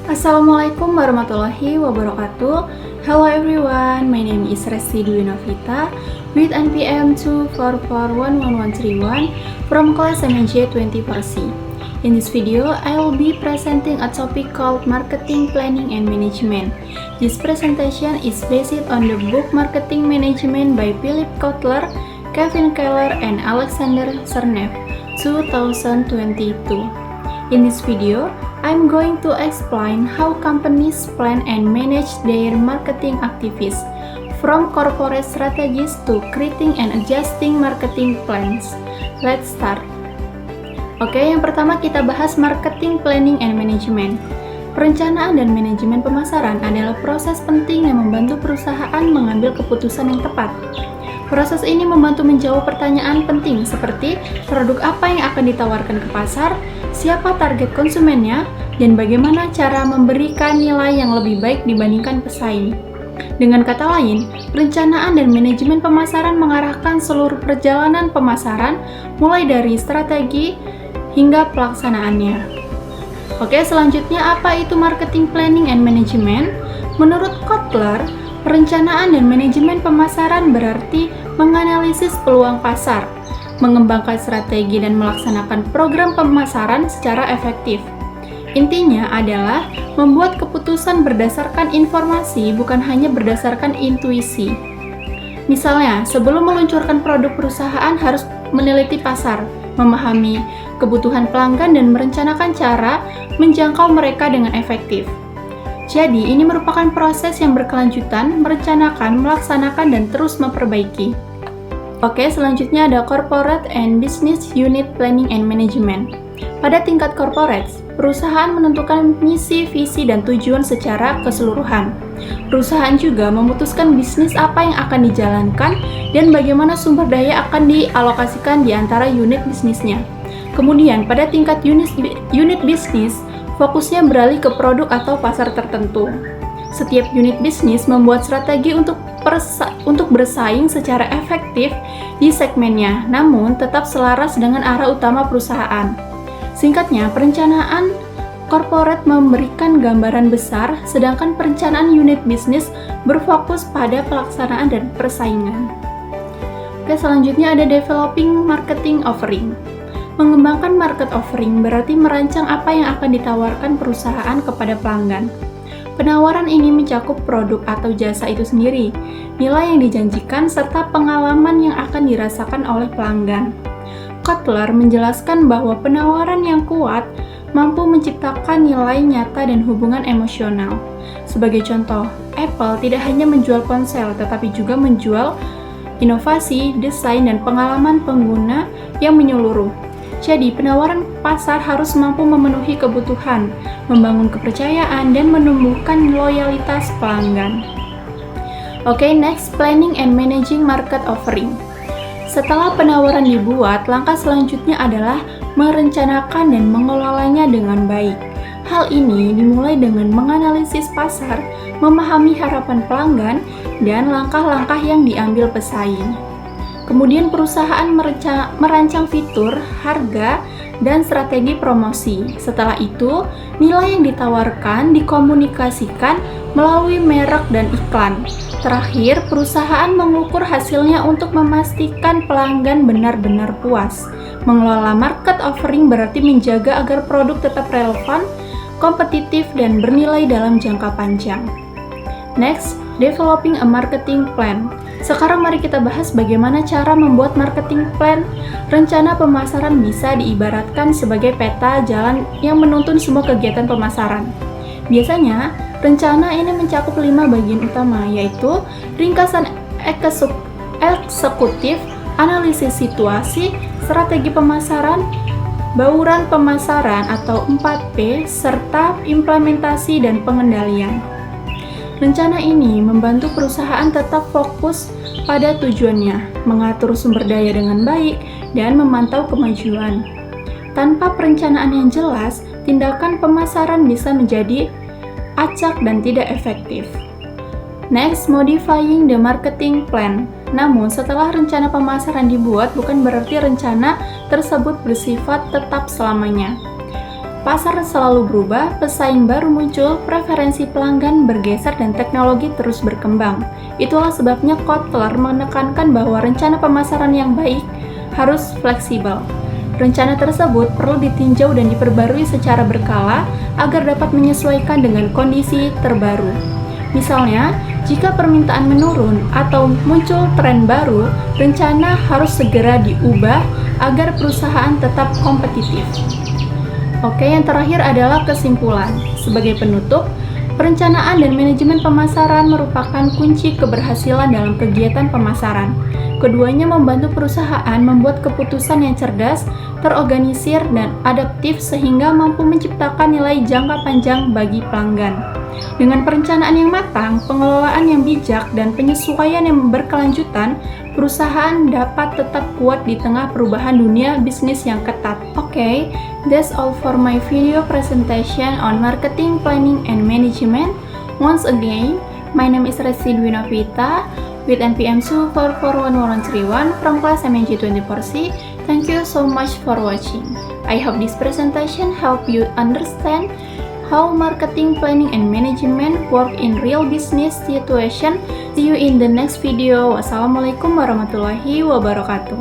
Assalamualaikum warahmatullahi wabarakatuh. Hello everyone, my name is Resti Dwi Novita with NPM 2441131 from class MNJ 20%. In this video, I will be presenting a topic called Marketing Planning and Management. This presentation is based on the book Marketing Management by Philip Kotler, Kevin Keller, and Alexander Cernev, 2022. In this video, I'm going to explain how companies plan and manage their marketing activities, from corporate strategies to creating and adjusting marketing plans. Let's start. Oke, yang pertama kita bahas marketing planning and management. Perencanaan dan manajemen pemasaran adalah proses penting yang membantu perusahaan mengambil keputusan yang tepat. Proses ini membantu menjawab pertanyaan penting seperti produk apa yang akan ditawarkan ke pasar, siapa target konsumennya, dan bagaimana cara memberikan nilai yang lebih baik dibandingkan pesaing. Dengan kata lain, perencanaan dan manajemen pemasaran mengarahkan seluruh perjalanan pemasaran mulai dari strategi hingga pelaksanaannya. Oke, selanjutnya apa itu marketing planning and management? Menurut Kotler, perencanaan dan manajemen pemasaran berarti menganalisis peluang pasar, mengembangkan strategi dan melaksanakan program pemasaran secara efektif. Intinya adalah membuat keputusan berdasarkan informasi, bukan hanya berdasarkan intuisi. Misalnya, sebelum meluncurkan produk, perusahaan harus meneliti pasar, memahami kebutuhan pelanggan, dan merencanakan cara menjangkau mereka dengan efektif. Jadi, ini merupakan proses yang berkelanjutan, merencanakan, melaksanakan, dan terus memperbaiki. Oke, selanjutnya ada Corporate and Business Unit Planning and Management. Pada tingkat corporate, perusahaan menentukan misi, visi, dan tujuan secara keseluruhan. Perusahaan juga memutuskan bisnis apa yang akan dijalankan dan bagaimana sumber daya akan dialokasikan di antara unit bisnisnya. Kemudian, pada tingkat unit bisnis, fokusnya beralih ke produk atau pasar tertentu. Setiap unit bisnis membuat strategi untuk bersaing secara efektif di segmennya, namun tetap selaras dengan arah utama perusahaan. Singkatnya, perencanaan corporate memberikan gambaran besar, sedangkan perencanaan unit bisnis berfokus pada pelaksanaan dan persaingan. Oke, selanjutnya ada developing marketing offering. Mengembangkan market offering berarti merancang apa yang akan ditawarkan perusahaan kepada pelanggan. Penawaran ini mencakup produk atau jasa itu sendiri, nilai yang dijanjikan, serta pengalaman yang akan dirasakan oleh pelanggan. Kotler menjelaskan bahwa penawaran yang kuat mampu menciptakan nilai nyata dan hubungan emosional. Sebagai contoh, Apple tidak hanya menjual ponsel, tetapi juga menjual inovasi, desain, dan pengalaman pengguna yang menyeluruh. Jadi, penawaran pasar harus mampu memenuhi kebutuhan, membangun kepercayaan, dan menumbuhkan loyalitas pelanggan. Oke, next, planning and managing market offering. Setelah penawaran dibuat, langkah selanjutnya adalah merencanakan dan mengelolanya dengan baik. Hal ini dimulai dengan menganalisis pasar, memahami harapan pelanggan, dan langkah-langkah yang diambil pesaing. Kemudian perusahaan merancang fitur, harga, dan strategi promosi. Setelah itu, nilai yang ditawarkan dikomunikasikan melalui merek dan iklan. Terakhir, perusahaan mengukur hasilnya untuk memastikan pelanggan benar-benar puas. Mengelola market offering berarti menjaga agar produk tetap relevan, kompetitif, dan bernilai dalam jangka panjang. Next, developing a marketing plan. Sekarang mari kita bahas bagaimana cara membuat marketing plan. Rencana pemasaran bisa diibaratkan sebagai peta jalan yang menuntun semua kegiatan pemasaran. Biasanya, rencana ini mencakup 5 bagian utama, yaitu ringkasan eksekutif, analisis situasi, strategi pemasaran, bauran pemasaran atau 4P, serta implementasi dan pengendalian. Rencana ini membantu perusahaan tetap fokus pada tujuannya, mengatur sumber daya dengan baik, dan memantau kemajuan. Tanpa perencanaan yang jelas, tindakan pemasaran bisa menjadi acak dan tidak efektif. Next, modifying the marketing plan. Namun, setelah rencana pemasaran dibuat, bukan berarti rencana tersebut bersifat tetap selamanya. pasar selalu berubah, pesaing baru muncul, preferensi pelanggan bergeser, dan teknologi terus berkembang. Itulah sebabnya Kotler menekankan bahwa rencana pemasaran yang baik harus fleksibel. Rencana tersebut perlu ditinjau dan diperbarui secara berkala agar dapat menyesuaikan dengan kondisi terbaru. Misalnya, jika permintaan menurun atau muncul tren baru, rencana harus segera diubah agar perusahaan tetap kompetitif. Oke, yang terakhir adalah kesimpulan. Sebagai penutup, perencanaan dan manajemen pemasaran merupakan kunci keberhasilan dalam kegiatan pemasaran. Keduanya membantu perusahaan membuat keputusan yang cerdas, terorganisir, dan adaptif sehingga mampu menciptakan nilai jangka panjang bagi pelanggan. Dengan perencanaan yang matang, pengelolaan yang bijak, dan penyesuaian yang berkelanjutan, perusahaan dapat tetap kuat di tengah perubahan dunia bisnis yang ketat. Okay, that's all for my video presentation on marketing, planning, and management. Once again, my name is Resi Dwinavita with NPM 2441131 from class MNG 24C. Thank you so much for watching. I hope this presentation help you understand how marketing, planning, and management work in real business situation. See you in the next video. Wassalamualaikum warahmatullahi wabarakatuh.